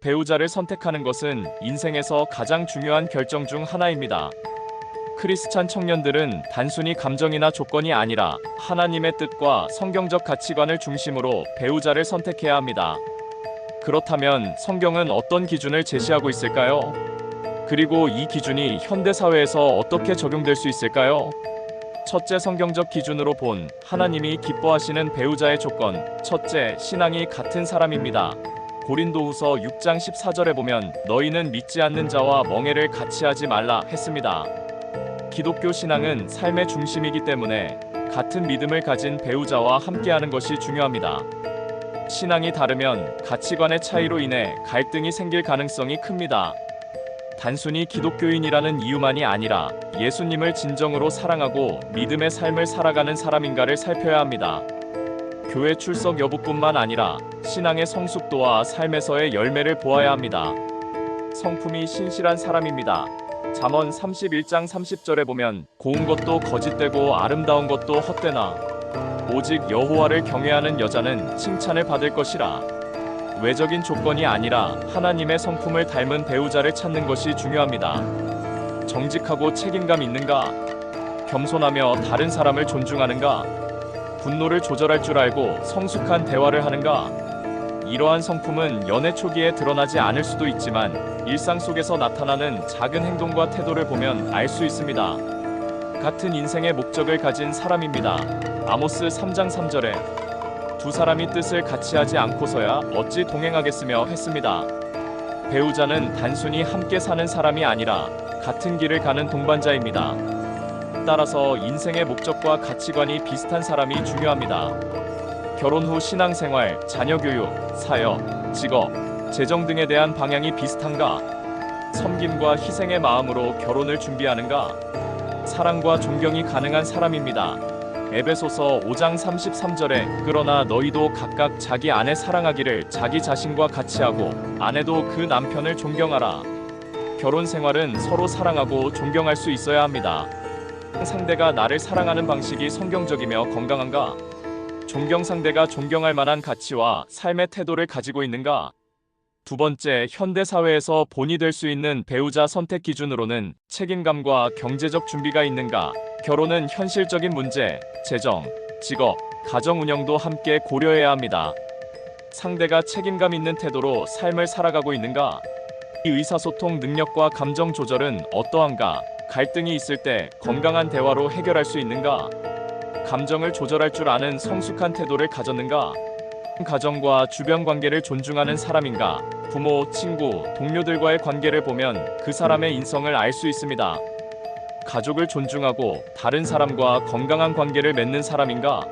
배우자를 선택하는 것은 인생에서 가장 중요한 결정 중 하나입니다. 크리스찬 청년들은 단순히 감정이나 조건이 아니라 하나님의 뜻과 성경적 가치관을 중심으로 배우자를 선택해야 합니다. 그렇다면 성경은 어떤 기준을 제시하고 있을까요? 그리고 이 기준이 현대 사회에서 어떻게 적용될 수 있을까요? 첫째, 성경적 기준으로 본 하나님이 기뻐하시는 배우자의 조건. 첫째, 신앙이 같은 사람입니다. 고린도후서 6장 14절에 보면 너희는 믿지 않는 자와 멍에를 같이 하지 말라 했습니다. 기독교 신앙은 삶의 중심이기 때문에 같은 믿음을 가진 배우자와 함께하는 것이 중요합니다. 신앙이 다르면 가치관의 차이로 인해 갈등이 생길 가능성이 큽니다. 단순히 기독교인이라는 이유만이 아니라 예수님을 진정으로 사랑하고 믿음의 삶을 살아가는 사람인가를 살펴야 합니다. 교회 출석 여부뿐만 아니라 신앙의 성숙도와 삶에서의 열매를 보아야 합니다. 성품이 신실한 사람입니다. 잠언 31장 30절에 보면 고운 것도 거짓되고 아름다운 것도 헛되나 오직 여호와를 경외하는 여자는 칭찬을 받을 것이라. 외적인 조건이 아니라 하나님의 성품을 닮은 배우자를 찾는 것이 중요합니다. 정직하고 책임감 있는가? 겸손하며 다른 사람을 존중하는가? 분노를 조절할 줄 알고 성숙한 대화를 하는가? 이러한 성품은 연애 초기에 드러나지 않을 수도 있지만 일상 속에서 나타나는 작은 행동과 태도를 보면 알 수 있습니다. 같은 인생의 목적을 가진 사람입니다. 아모스 3장 3절에 두 사람이 뜻을 같이 하지 않고서야 어찌 동행하겠으며 했습니다. 배우자는 단순히 함께 사는 사람이 아니라 같은 길을 가는 동반자입니다. 따라서 인생의 목적과 가치관이 비슷한 사람이 중요합니다. 결혼 후 신앙생활, 자녀 교육, 사역, 직업, 재정 등에 대한 방향이 비슷한가? 섬김과 희생의 마음으로 결혼을 준비하는가? 사랑과 존경이 가능한 사람입니다. 에베소서 5장 33절에 그러나 너희도 각각 자기 아내 사랑하기를 자기 자신과 같이 하고 아내도 그 남편을 존경하라. 결혼 생활은 서로 사랑하고 존경할 수 있어야 합니다. 상대가 나를 사랑하는 방식이 성경적이며 건강한가? 존경 상대가 존경할 만한 가치와 삶의 태도를 가지고 있는가? 두 번째, 현대 사회에서 본이 될 수 있는 배우자 선택 기준으로는 책임감과 경제적 준비가 있는가? 결혼은 현실적인 문제, 재정, 직업, 가정 운영도 함께 고려해야 합니다. 상대가 책임감 있는 태도로 삶을 살아가고 있는가? 이 의사소통 능력과 감정 조절은 어떠한가? 갈등이 있을 때 건강한 대화로 해결할 수 있는가? 감정을 조절할 줄 아는 성숙한 태도를 가졌는가? 가정과 주변 관계를 존중하는 사람인가? 부모, 친구, 동료들과의 관계를 보면 그 사람의 인성을 알 수 있습니다. 가족을 존중하고 다른 사람과 건강한 관계를 맺는 사람인가?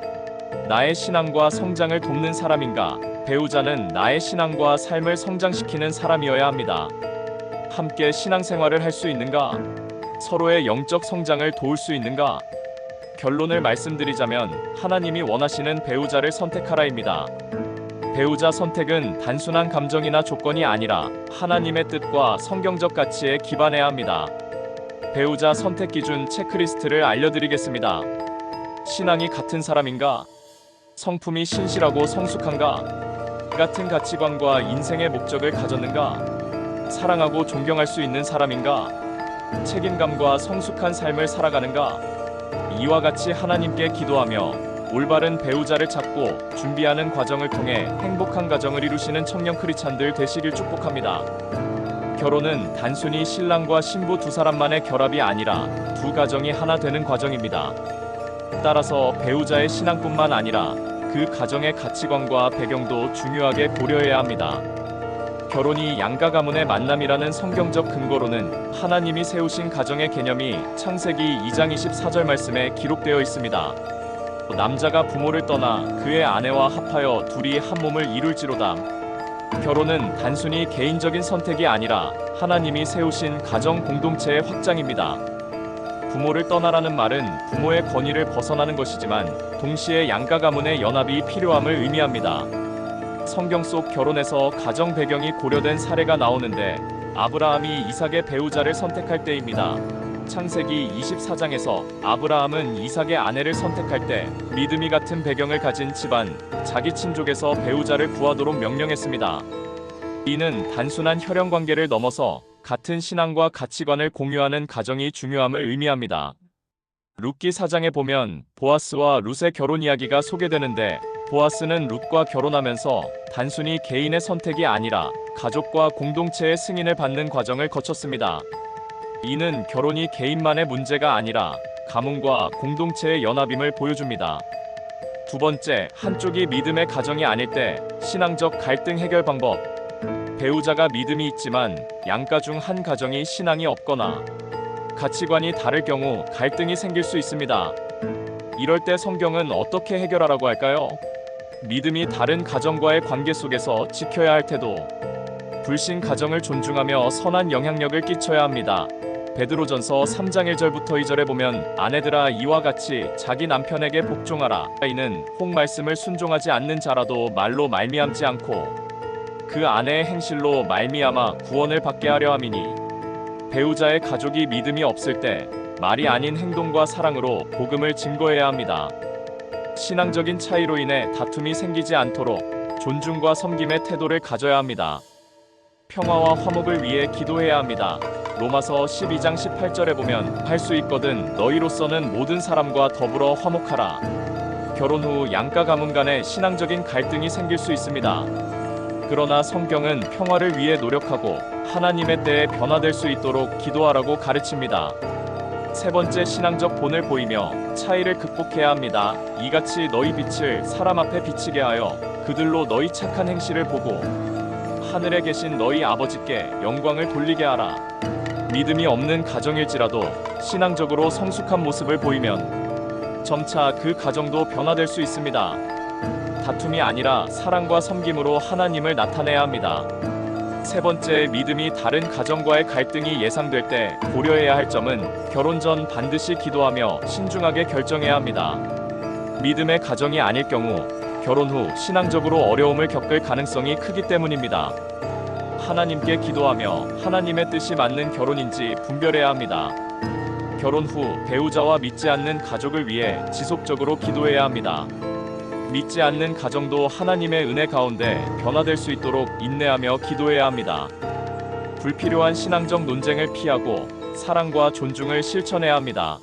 나의 신앙과 성장을 돕는 사람인가? 배우자는 나의 신앙과 삶을 성장시키는 사람이어야 합니다. 함께 신앙생활을 할 수 있는가? 서로의 영적 성장을 도울 수 있는가? 결론을 말씀드리자면 하나님이 원하시는 배우자를 선택하라입니다. 배우자 선택은 단순한 감정이나 조건이 아니라 하나님의 뜻과 성경적 가치에 기반해야 합니다. 배우자 선택 기준 체크리스트를 알려드리겠습니다. 신앙이 같은 사람인가? 성품이 신실하고 성숙한가? 같은 가치관과 인생의 목적을 가졌는가? 사랑하고 존경할 수 있는 사람인가? 책임감과 성숙한 삶을 살아가는가? 이와 같이 하나님께 기도하며 올바른 배우자를 찾고 준비하는 과정을 통해 행복한 가정을 이루시는 청년 크리스찬들 되시길 축복합니다. 결혼은 단순히 신랑과 신부 두 사람만의 결합이 아니라 두 가정이 하나 되는 과정입니다. 따라서 배우자의 신앙뿐만 아니라 그 가정의 가치관과 배경도 중요하게 고려해야 합니다. 결혼이 양가 가문의 만남이라는 성경적 근거로는 하나님이 세우신 가정의 개념이 창세기 2장 24절 말씀에 기록되어 있습니다. 남자가 부모를 떠나 그의 아내와 합하여 둘이 한 몸을 이룰지로다. 결혼은 단순히 개인적인 선택이 아니라 하나님이 세우신 가정 공동체의 확장입니다. 부모를 떠나라는 말은 부모의 권위를 벗어나는 것이지만 동시에 양가 가문의 연합이 필요함을 의미합니다. 성경 속 결혼에서 가정 배경이 고려된 사례가 나오는데 아브라함이 이삭의 배우자를 선택할 때입니다. 창세기 24장에서 아브라함은 이삭의 아내를 선택할 때 믿음이 같은 배경을 가진 집안, 자기 친족에서 배우자를 구하도록 명령했습니다. 이는 단순한 혈연 관계를 넘어서 같은 신앙과 가치관을 공유하는 가정이 중요함을 의미합니다. 룻기 4장에 보면 보아스와 룻의 결혼 이야기가 소개되는데, 보아스는 룻과 결혼하면서 단순히 개인의 선택이 아니라 가족과 공동체의 승인을 받는 과정을 거쳤습니다. 이는 결혼이 개인만의 문제가 아니라 가문과 공동체의 연합임을 보여줍니다. 두 번째, 한쪽이 믿음의 가정이 아닐 때 신앙적 갈등 해결 방법. 배우자가 믿음이 있지만 양가 중 한 가정이 신앙이 없거나 가치관이 다를 경우 갈등이 생길 수 있습니다. 이럴 때 성경은 어떻게 해결하라고 할까요? 믿음이 다른 가정과의 관계 속에서 지켜야 할 태도. 불신 가정을 존중하며 선한 영향력을 끼쳐야 합니다. 베드로전서 3장 1절부터 2절에 보면 아내들아 이와 같이 자기 남편에게 복종하라. 이는 혹 말씀을 순종하지 않는 자라도 말로 말미암지 않고 그 아내의 행실로 말미암아 구원을 받게 하려 함이니, 배우자의 가족이 믿음이 없을 때 말이 아닌 행동과 사랑으로 복음을 증거해야 합니다. 신앙적인 차이로 인해 다툼이 생기지 않도록 존중과 섬김의 태도를 가져야 합니다. 평화와 화목을 위해 기도해야 합니다. 로마서 12장 18절에 보면 할 수 있거든 너희로서는 모든 사람과 더불어 화목하라. 결혼 후 양가 가문 간에 신앙적인 갈등이 생길 수 있습니다. 그러나 성경은 평화를 위해 노력하고 하나님의 때에 변화될 수 있도록 기도하라고 가르칩니다. 세 번째, 신앙적 본을 보이며 차이를 극복해야 합니다. 이같이 너희 빛을 사람 앞에 비치게 하여 그들로 너희 착한 행실을 보고 하늘에 계신 너희 아버지께 영광을 돌리게 하라. 믿음이 없는 가정일지라도 신앙적으로 성숙한 모습을 보이면 점차 그 가정도 변화될 수 있습니다. 다툼이 아니라 사랑과 섬김으로 하나님을 나타내야 합니다. 세 번째, 믿음이 다른 가정과의 갈등이 예상될 때 고려해야 할 점은 결혼 전 반드시 기도하며 신중하게 결정해야 합니다. 믿음의 가정이 아닐 경우 결혼 후 신앙적으로 어려움을 겪을 가능성이 크기 때문입니다. 하나님께 기도하며 하나님의 뜻이 맞는 결혼인지 분별해야 합니다. 결혼 후 배우자와 믿지 않는 가족을 위해 지속적으로 기도해야 합니다. 믿지 않는 가정도 하나님의 은혜 가운데 변화될 수 있도록 인내하며 기도해야 합니다. 불필요한 신앙적 논쟁을 피하고 사랑과 존중을 실천해야 합니다.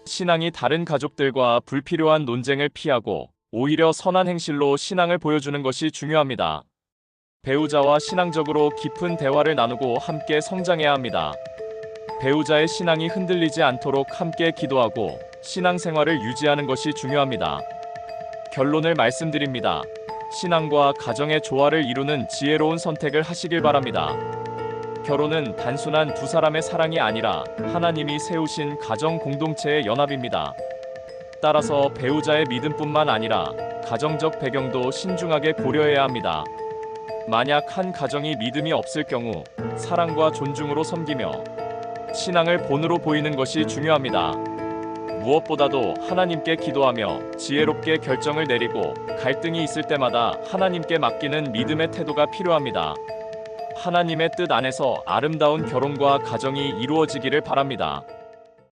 신앙이 다른 가족들과 불필요한 논쟁을 피하고 오히려 선한 행실로 신앙을 보여주는 것이 중요합니다. 배우자와 신앙적으로 깊은 대화를 나누고 함께 성장해야 합니다. 배우자의 신앙이 흔들리지 않도록 함께 기도하고 신앙생활을 유지하는 것이 중요합니다. 결론을 말씀드립니다. 신앙과 가정의 조화를 이루는 지혜로운 선택을 하시길 바랍니다. 결혼은 단순한 두 사람의 사랑이 아니라 하나님이 세우신 가정 공동체의 연합입니다. 따라서 배우자의 믿음뿐만 아니라 가정적 배경도 신중하게 고려해야 합니다. 만약 한 가정이 믿음이 없을 경우 사랑과 존중으로 섬기며 신앙을 본으로 보이는 것이 중요합니다. 무엇보다도 하나님께 기도하며 지혜롭게 결정을 내리고 갈등이 있을 때마다 하나님께 맡기는 믿음의 태도가 필요합니다. 하나님의 뜻 안에서 아름다운 결혼과 가정이 이루어지기를 바랍니다.